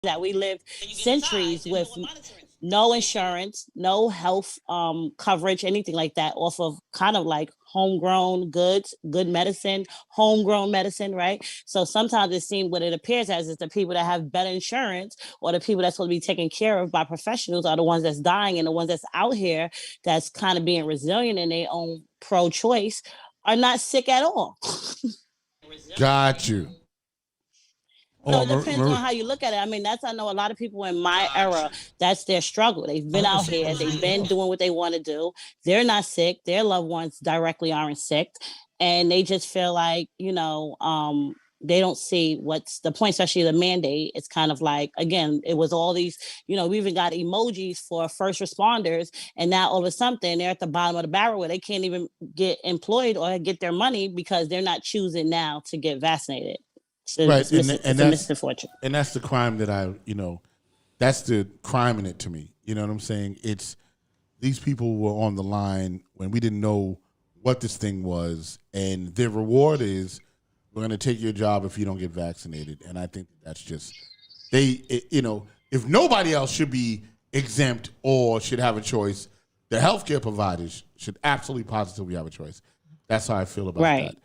that we lived centuries with no insurance, no health coverage, anything like that, off of kind of like homegrown goods, good medicine, homegrown medicine, right? So sometimes it seems what it appears as is the people that have better insurance or the people that's supposed to be taken care of by professionals are the ones that's dying, and the ones that's out here that's kind of being resilient in their own pro-choice are not sick at all. Got you. So it depends on how you look at it. I mean, I know a lot of people in my era, that's their struggle. They've been out here, they've been doing what they want to do. They're not sick. Their loved ones directly aren't sick. And they just feel like, they don't see what's the point, especially the mandate. It's kind of like, again, it was all these, we even got emojis for first responders. And now all of a sudden they're at the bottom of the barrel where they can't even get employed or get their money because they're not choosing now to get vaccinated. So right, and that's and that's the crime that that's the crime in it to me. You know what I'm saying? It's these people were on the line when we didn't know what this thing was, and their reward is we're going to take your job if you don't get vaccinated. And I think that's just if nobody else should be exempt or should have a choice, the healthcare providers should absolutely positively have a choice. That's how I feel about that.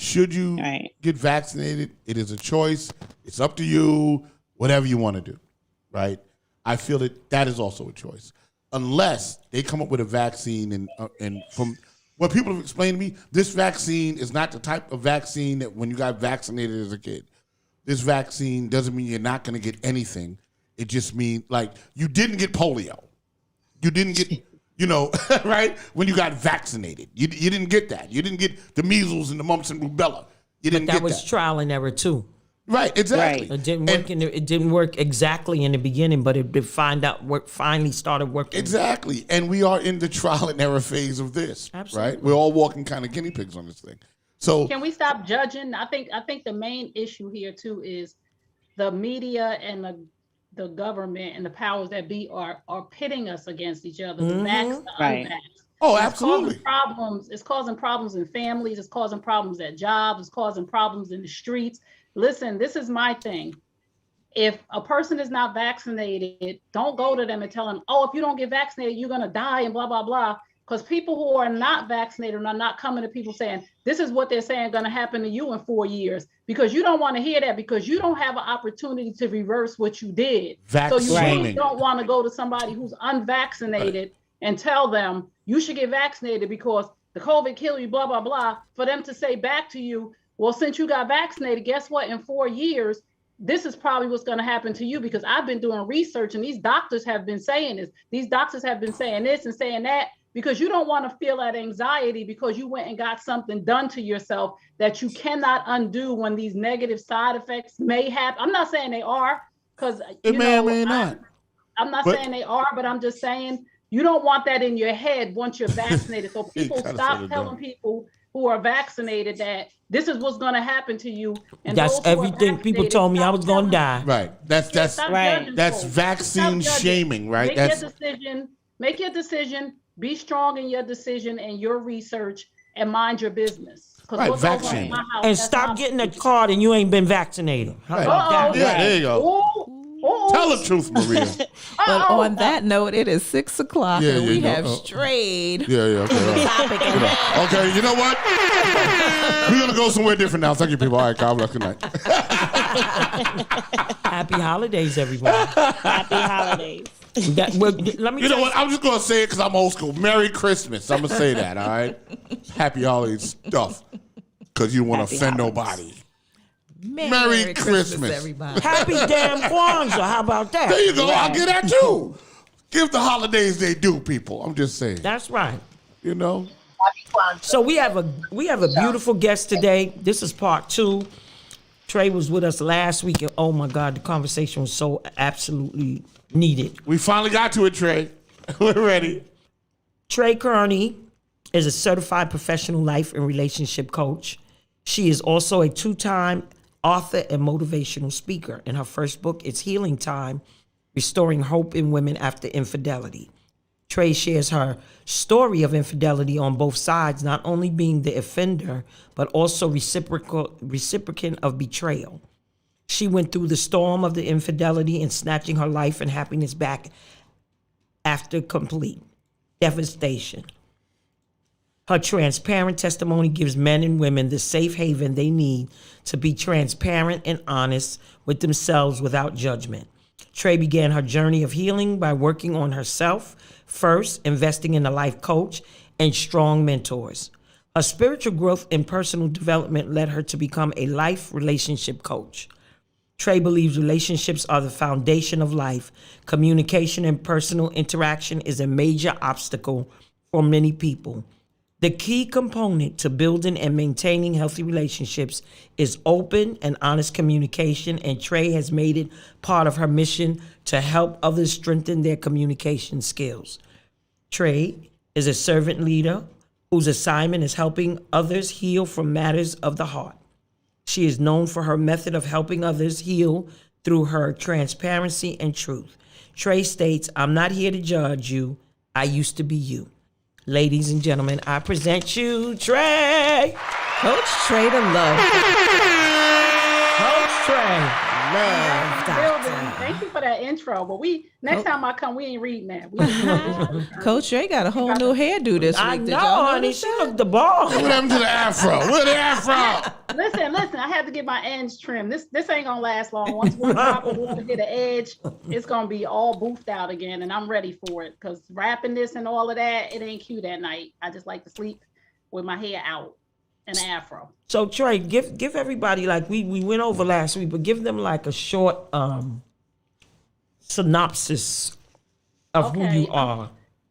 Should you get vaccinated? It is a choice. It's up to you, whatever you want to do, right? I feel that is also a choice. Unless they come up with a vaccine and from what people have explained to me, this vaccine is not the type of vaccine that when you got vaccinated as a kid. This vaccine doesn't mean you're not going to get anything. It just means like you didn't get polio. You didn't get... right? When you got vaccinated. You didn't get that. You didn't get the measles and the mumps and rubella. You didn't get that. That was trial and error too. Right, exactly. It didn't work it didn't work exactly in the beginning, but it finally started working. Exactly. And we are in the trial and error phase of this. Absolutely. Right? We're all walking kind of guinea pigs on this thing. So can we stop judging? I think the main issue here too is the media and the government and the powers that be are pitting us against each other. The vax, the unvax. Oh, absolutely. It's causing problems in families. It's causing problems at jobs. It's causing problems in the streets. Listen, this is my thing. If a person is not vaccinated, don't go to them and tell them, oh, if you don't get vaccinated, you're going to die and blah, blah, blah. Because people who are not vaccinated are not coming to people saying, this is what they're saying going to happen to you in 4 years. Because you don't want to hear that because you don't have an opportunity to reverse what you did. So you really don't want to go to somebody who's unvaccinated and tell them you should get vaccinated because the COVID killed you, blah, blah, blah. For them to say back to you, well, since you got vaccinated, guess what? In 4 years, this is probably what's going to happen to you because I've been doing research and these doctors have been saying this. These doctors have been saying this and saying that. Because you don't want to feel that anxiety because you went and got something done to yourself that you cannot undo when these negative side effects may happen. I'm not saying they are, because it may or may not. I'm not saying they are, but I'm just saying you don't want that in your head once you're vaccinated. So people stop telling people who are vaccinated that this is what's going to happen to you. And that's everything people told me I was going to die. Right. That's vaccine shaming, right? Make your decision. Be strong in your decision and your research and mind your business. Right, vaccine. And stop getting a card and you ain't been vaccinated. How about that? Yeah, there you go. Tell the truth, Maria. But on that note, it is 6 o'clock and we have strayed. Okay, okay, you know what? We're going to go somewhere different now. Thank you, people. All right, God bless. Good night. Happy holidays, everybody. Happy holidays. Let me you know what? I'm just going to say it because I'm old school. Merry Christmas. I'm going to say that, all right? Happy holidays stuff because you don't want to offend nobody. Merry Christmas, everybody. Happy damn Kwanzaa. How about that? There you go. I'll get that too. Give the holidays they do, people. I'm just saying. That's right. You know? So we have a beautiful guest today. This is part 2. Trey was with us last week, and oh my God, the conversation was so absolutely needed. We finally got to it, Trey. We're ready. Trey Kearney is a certified professional life and relationship coach. She is also a 2-time author and motivational speaker. And her first book is Healing Time, Restoring Hope in Women After Infidelity. Trey shares her story of infidelity on both sides, not only being the offender, but also recipient of betrayal. She went through the storm of the infidelity and snatching her life and happiness back after complete devastation. Her transparent testimony gives men and women the safe haven they need to be transparent and honest with themselves without judgment. Trey began her journey of healing by working on herself first, investing in a life coach and strong mentors. Her spiritual growth and personal development led her to become a life relationship coach. Trey believes relationships are the foundation of life. Communication and personal interaction is a major obstacle for many people. The key component to building and maintaining healthy relationships is open and honest communication, and Trey has made it part of her mission to help others strengthen their communication skills. Trey is a servant leader whose assignment is helping others heal from matters of the heart. She is known for her method of helping others heal through her transparency and truth. Trey states, "I'm not here to judge you. I used to be you." Ladies and gentlemen, I present you Trey. Coach Trey to love. Coach Trey. Love Building. doctor. Thank you for that intro. But next time I come, we ain't reading that. Coach Trey got a whole new hairdo this week. I Did know, y'all honey. notice She that? looked the ball. What happened to the afro? Where the afro? Listen. I had to get my ends trimmed. This ain't gonna last long. Once one drop of water hit the edge, it's gonna be all boofed out again, and I'm ready for it. Cause wrapping this and all of that, it ain't cute at night. I just like to sleep with my hair out and an afro. So Trey, give everybody, like we went over last week, but give them like a short synopsis of who you are.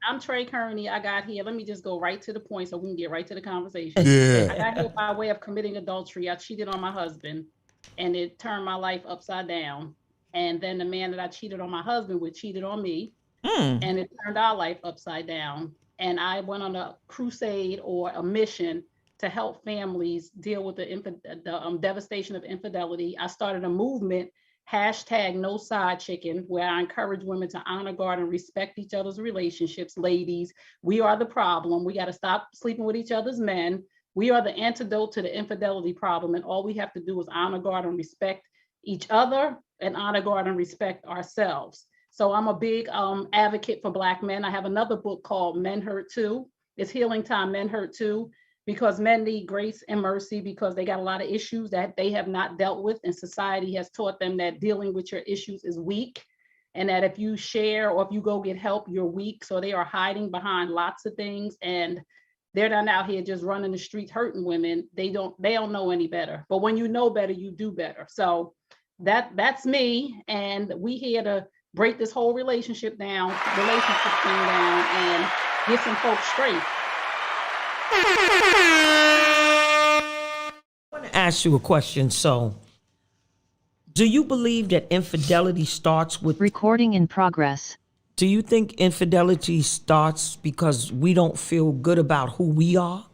I'm Trey Kearney. I got here. Let me just go right to the point so we can get right to the conversation. Yeah. I got here by way of committing adultery. I cheated on my husband, and it turned my life upside down. And then the man that I cheated on my husband with cheated on me, and it turned our life upside down. And I went on a crusade or a mission to help families deal with the devastation of infidelity. I started a movement, #NoSideChicken, where I encourage women to honor, guard, and respect each other's relationships. Ladies, we are the problem. We got to stop sleeping with each other's men. We are the antidote to the infidelity problem, and all we have to do is honor, guard, and respect each other, and honor, guard, and respect ourselves. So I'm a big advocate for Black men. I have another book called Men Hurt Too. It's Healing Time, Men Hurt Too, because men need grace and mercy because they got a lot of issues that they have not dealt with, and society has taught them that dealing with your issues is weak, and that if you share or if you go get help, you're weak. So they are hiding behind lots of things, and they're not out here just running the streets hurting women. They don't know any better. But when you know better, you do better. So that's me, and we here to break this whole relationship thing down, and get some folks straight. I want to ask you a question. So, do you believe that infidelity starts with... Recording in progress. Do you think infidelity starts because we don't feel good about who we are?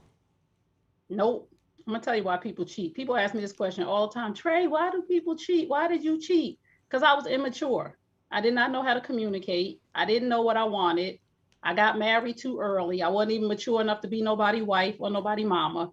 Nope. I'm gonna tell you why people cheat. People ask me this question all the time. Trey, why do people cheat? Why did you cheat? Because I was immature. I did not know how to communicate. I didn't know what I wanted. I got married too early. I wasn't even mature enough to be nobody's wife or nobody's mama.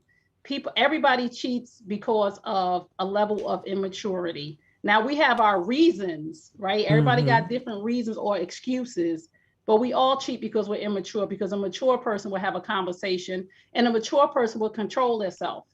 Everybody cheats because of a level of immaturity. Now we have our reasons, right? Everybody got different reasons or excuses, but we all cheat because we're immature, because a mature person will have a conversation, and a mature person will control themselves.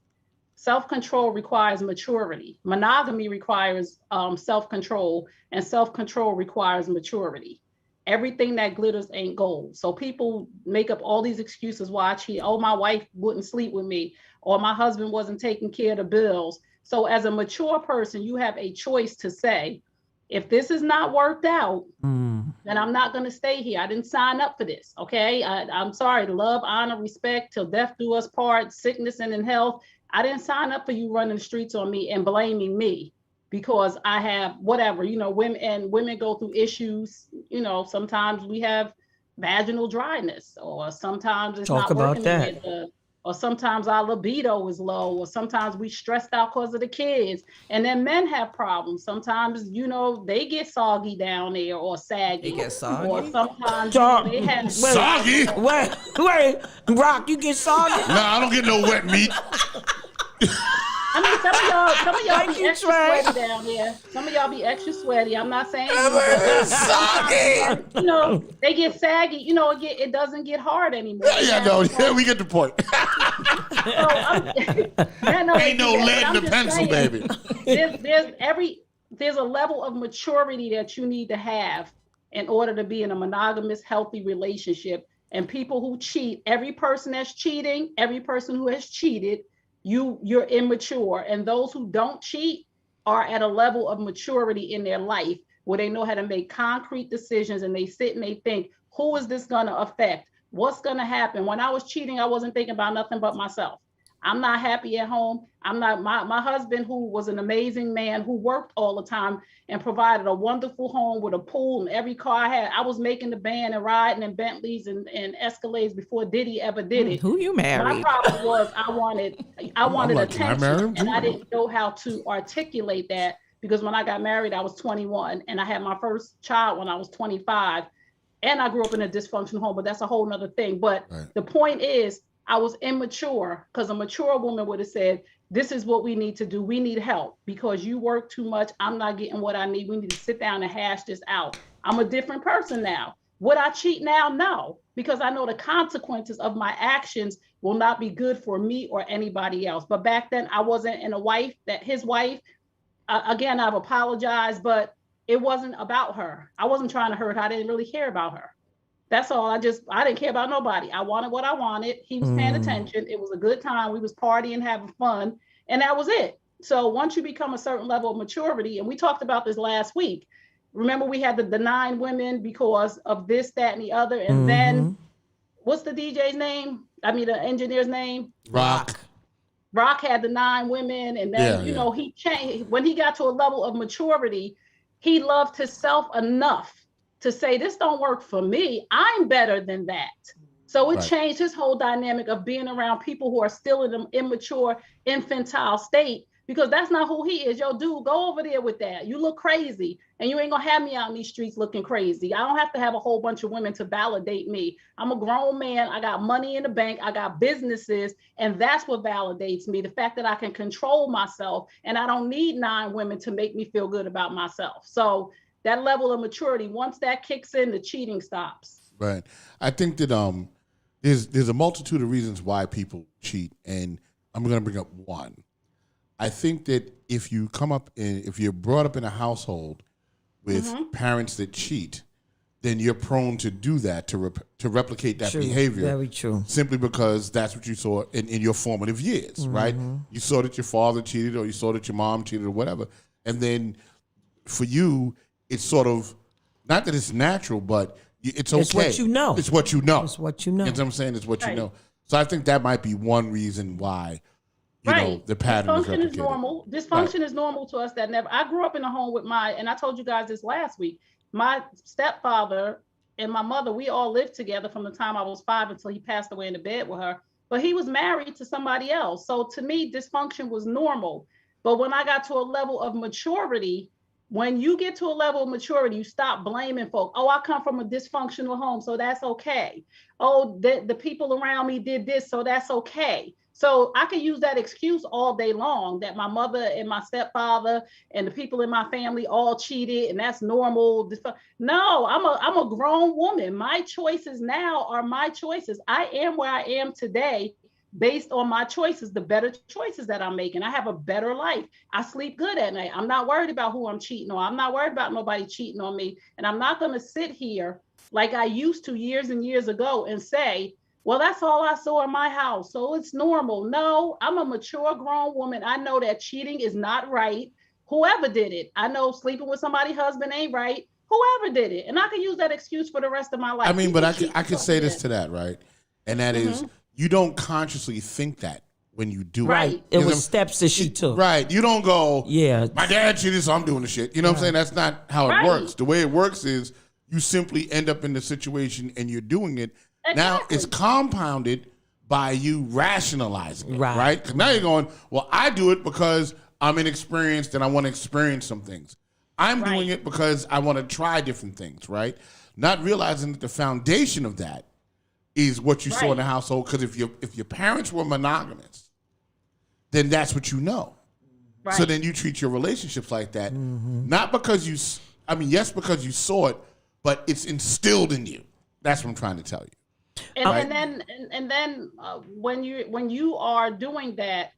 Self-control requires maturity. Monogamy requires self-control, and self-control requires maturity. Everything that glitters ain't gold. So people make up all these excuses why I cheat. Oh, my wife wouldn't sleep with me, or my husband wasn't taking care of the bills. So as a mature person, you have a choice to say, if this is not worked out, then I'm not going to stay here. I didn't sign up for this. Okay. I'm sorry. Love, honor, respect till death do us part, sickness and in health. I didn't sign up for you running the streets on me and blaming me because I have whatever, women go through issues. Sometimes we have vaginal dryness, or sometimes it's not working. Talk about that. Or sometimes our libido is low, or sometimes we stressed out because of the kids. And then men have problems. Sometimes, they get soggy down there, or saggy. They get soggy? Or sometimes they have... Soggy? Wait, Rock, you get soggy? No, I don't get no wet meat. How many some of y'all be extra sweaty down here. Some of y'all be extra sweaty. I'm not saying you know, they get saggy. You know, it doesn't get hard anymore. Yeah, we get the point. Ain't no lead in the pencil, baby. There's a level of maturity that you need to have in order to be in a monogamous, healthy relationship. And people who cheat, every person that's cheating, every person who has cheated, you're immature. And those who don't cheat are at a level of maturity in their life where they know how to make concrete decisions, and they sit and they think, who is this going to affect? What's going to happen? When I was cheating, I wasn't thinking about nothing but myself. I'm not happy at home. I'm not my husband, who was an amazing man, who worked all the time and provided a wonderful home with a pool and every car I had. I was making the band and riding in Bentleys and Escalades before Diddy ever did it. Who you married? My problem was I wanted attention, and I didn't know how to articulate that, because when I got married, I was 21 and I had my first child when I was 25, and I grew up in a dysfunctional home, but that's a whole nother thing. But the point is, I was immature, because a mature woman would have said, this is what we need to do. We need help because you work too much. I'm not getting what I need. We need to sit down and hash this out. I'm a different person now. Would I cheat now? No, because I know the consequences of my actions will not be good for me or anybody else. But back then I wasn't his wife, again, I've apologized, but it wasn't about her. I wasn't trying to hurt her. I didn't really care about her. That's all. I didn't care about nobody. I wanted what I wanted. He was paying attention. It was a good time. We was partying, having fun, and that was it. So once you become a certain level of maturity, and we talked about this last week, remember we had the 9 women because of this, that, and the other. And then what's the DJ's name? I mean, the engineer's name? Rock had the 9 women. And then, you know, he changed. When he got to a level of maturity, he loved himself enough to say, this don't work for me. I'm better than that. So it changed his whole dynamic of being around people who are still in an immature, infantile state, because that's not who he is. Yo, dude, go over there with that. You look crazy, and you ain't gonna have me out in these streets looking crazy. I don't have to have a whole bunch of women to validate me. I'm a grown man. I got money in the bank. I got businesses, and that's what validates me. The fact that I can control myself, and I don't need 9 women to make me feel good about myself. So that level of maturity, once that kicks in, the cheating stops. Right. I think that there's a multitude of reasons why people cheat, and I'm going to bring up one. I think that if you're brought up in a household with parents that cheat, then you're prone to do that, to replicate that behavior. Very true. Simply because that's what you saw in your formative years, right? You saw that your father cheated, or you saw that your mom cheated, or whatever, and then for you, it's sort of, not that it's natural, but it's okay. It's what you know. It's what you know. It's what you know. You know what I'm saying? It's what you know. So I think that might be one reason why, you know, the pattern Dysfunction is normal. Dysfunction is normal to us that never. I grew up in a home with and I told you guys this last week, my stepfather and my mother, we all lived together from the time I was 5 until he passed away in the bed with her. But he was married to somebody else. So to me, dysfunction was normal. But when I got to a level of maturity, when you get to a level of maturity, you stop blaming folk. Oh, I come from a dysfunctional home, so that's okay. Oh, the people around me did this, so that's okay. So I can use that excuse all day long, that my mother and my stepfather and the people in my family all cheated, and that's normal. No, I'm a grown woman. My choices now are my choices. I am where I am today based on my choices, the better choices that I'm making. I have a better life. I sleep good at night. I'm not worried about who I'm cheating on. I'm not worried about nobody cheating on me. And I'm not going to sit here like I used to years and years ago and say, well, that's all I saw in my house, so it's normal. No, I'm a mature grown woman. I know that cheating is not right. Whoever did it. I know sleeping with somebody's husband ain't right. Whoever did it. And I can use that excuse for the rest of my life. I mean, but I could say this to that, right? And that is, you don't consciously think that when you do it. Right. It was steps that she took. Right. You don't go, my dad cheated, so I'm doing the shit. You know what I'm saying? That's not how it works. The way it works is you simply end up in the situation and you're doing it. Exactly. Now it's compounded by you rationalizing it, right? Because now you're going, well, I do it because I'm inexperienced and I want to experience some things. I'm doing it because I want to try different things, right? Not realizing that the foundation of that is what you saw in the household. Because if your parents were monogamous, then that's what you know. Right. So then you treat your relationships like that, not because yes, because you saw it, but it's instilled in you. That's what I'm trying to tell you. And then when you are doing that,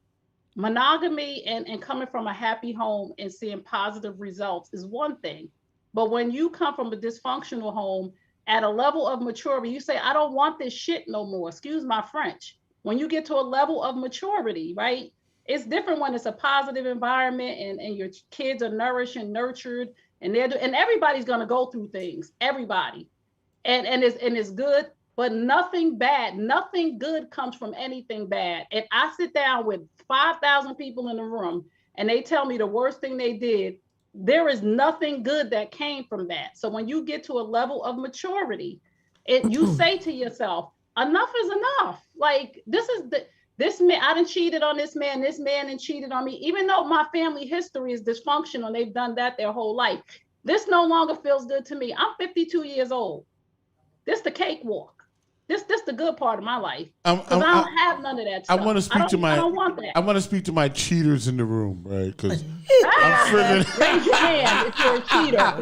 monogamy and coming from a happy home and seeing positive results is one thing. But when you come from a dysfunctional home at a level of maturity, you say, I don't want this shit no more. Excuse my French. When you get to a level of maturity, right? It's different when it's a positive environment and your kids are nourished and nurtured and everybody's going to go through things, everybody. And it's good, but nothing good comes from anything bad. If I sit down with 5,000 people in the room and they tell me the worst thing they did, there is nothing good that came from that. So when you get to a level of maturity, you say to yourself, enough is enough. Like this man, I done cheated on this man done cheated on me. Even though my family history is dysfunctional and they've done that their whole life, this no longer feels good to me. I'm 52 years old. This the cakewalk. This the good part of my life. Because I don't have none of that stuff. I want to speak to my. I don't want that. I want to speak to my cheaters in the room, right? Because raise your hand if you're a cheater.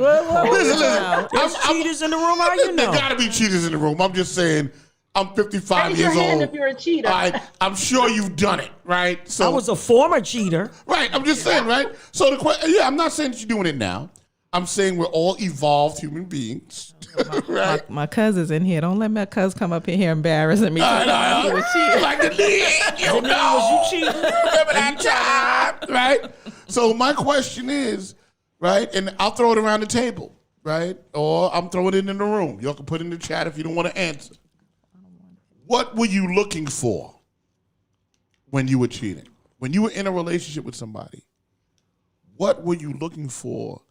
listen. There's cheaters in the room. How you know? There gotta be cheaters in the room. I'm just saying. I'm 55 raise years your hand old. If you're a cheater. I'm sure you've done it, right? So I was a former cheater. Right. I'm just saying, right? So the question, I'm not saying that you're doing it now. I'm saying we're all evolved human beings. Right? My cousin's in here. Don't let my cousin come up in here embarrassing me. Like the lead, you know. Was you cheating? Remember that time, right? So my question is, right, and I'll throw it around the table, right? Or I'm throwing it in the room. Y'all can put it in the chat if you don't want to answer. What were you looking for when you were cheating? When you were in a relationship with somebody, what were you looking for?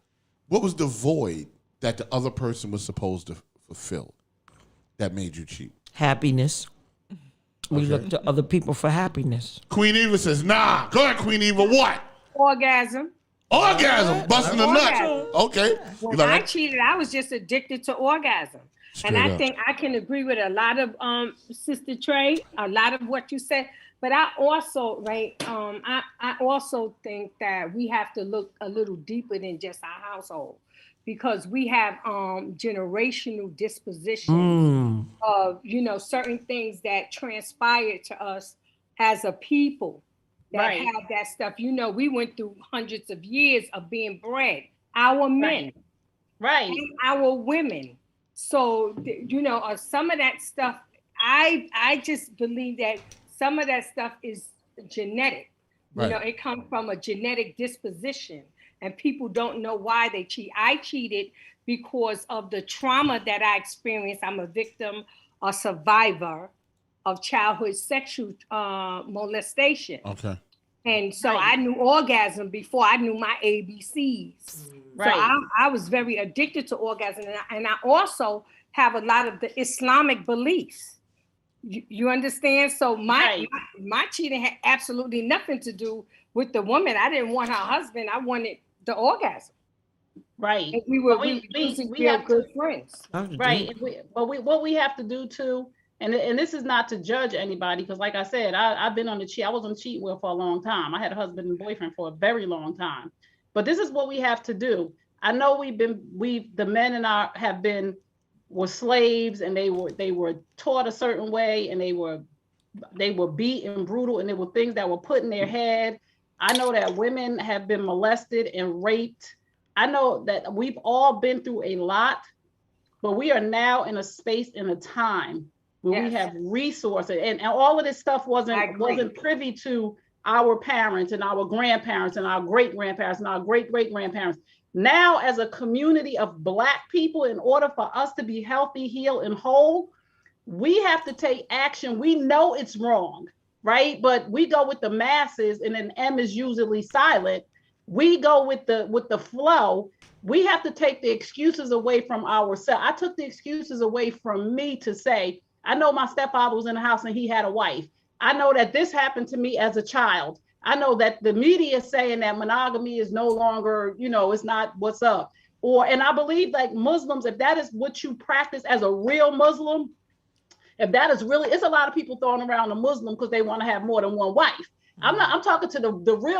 What was the void that the other person was supposed to fulfill that made you cheat? Happiness. We look to other people for happiness. Queen Eva says, nah. Go ahead, Queen Eva. What? Orgasm. Orgasm. Busting a nut. Okay. When I cheated, I was just addicted to orgasm. Straight and I up. think I can agree with a lot of Sister Trey, a lot of what you said. But I also, I also think that we have to look a little deeper than just our household, because we have generational dispositions of, certain things that transpired to us as a people that have that stuff. We went through hundreds of years of being bred, our men, and our women. So, some of that stuff, I just believe that some of that stuff is genetic. It comes from a genetic disposition, and people don't know why they cheat. I cheated because of the trauma that I experienced. I'm a victim, a survivor of childhood sexual molestation. Okay. And so I knew orgasm before I knew my ABCs. So I was very addicted to orgasm. And I also have a lot of the Islamic beliefs. You understand? So my cheating had absolutely nothing to do with the woman. I didn't want her husband. I wanted the orgasm. Right. And we were real good friends. Right. What we have to do too, and this is not to judge anybody, because like I said, I've been on I was on the cheat wheel for a long time. I had a husband and boyfriend for a very long time. But this is what we have to do. I know the men were slaves, and they were taught a certain way, and they were beat and brutal, and there were things that were put in their head. I know that women have been molested and raped. I know that we've all been through a lot, but we are now in a space and a time where we have resources, and all of this stuff wasn't privy to our parents and our grandparents and our great-grandparents and our great-great-grandparents. Now, as a community of Black people, in order for us to be healthy, healed, and whole, we have to take action. We know it's wrong, right? But we go with the masses, and then M is usually silent. We go with the flow. We have to take the excuses away from ourselves. I took the excuses away from me to say, I know my stepfather was in the house and he had a wife. I know that this happened to me as a child. I know that the media is saying that monogamy is no longer, it's not what's up. And I believe, like Muslims, if that is what you practice as a real Muslim, if that is really, it's a lot of people throwing around a Muslim because they want to have more than one wife. I'm talking to the real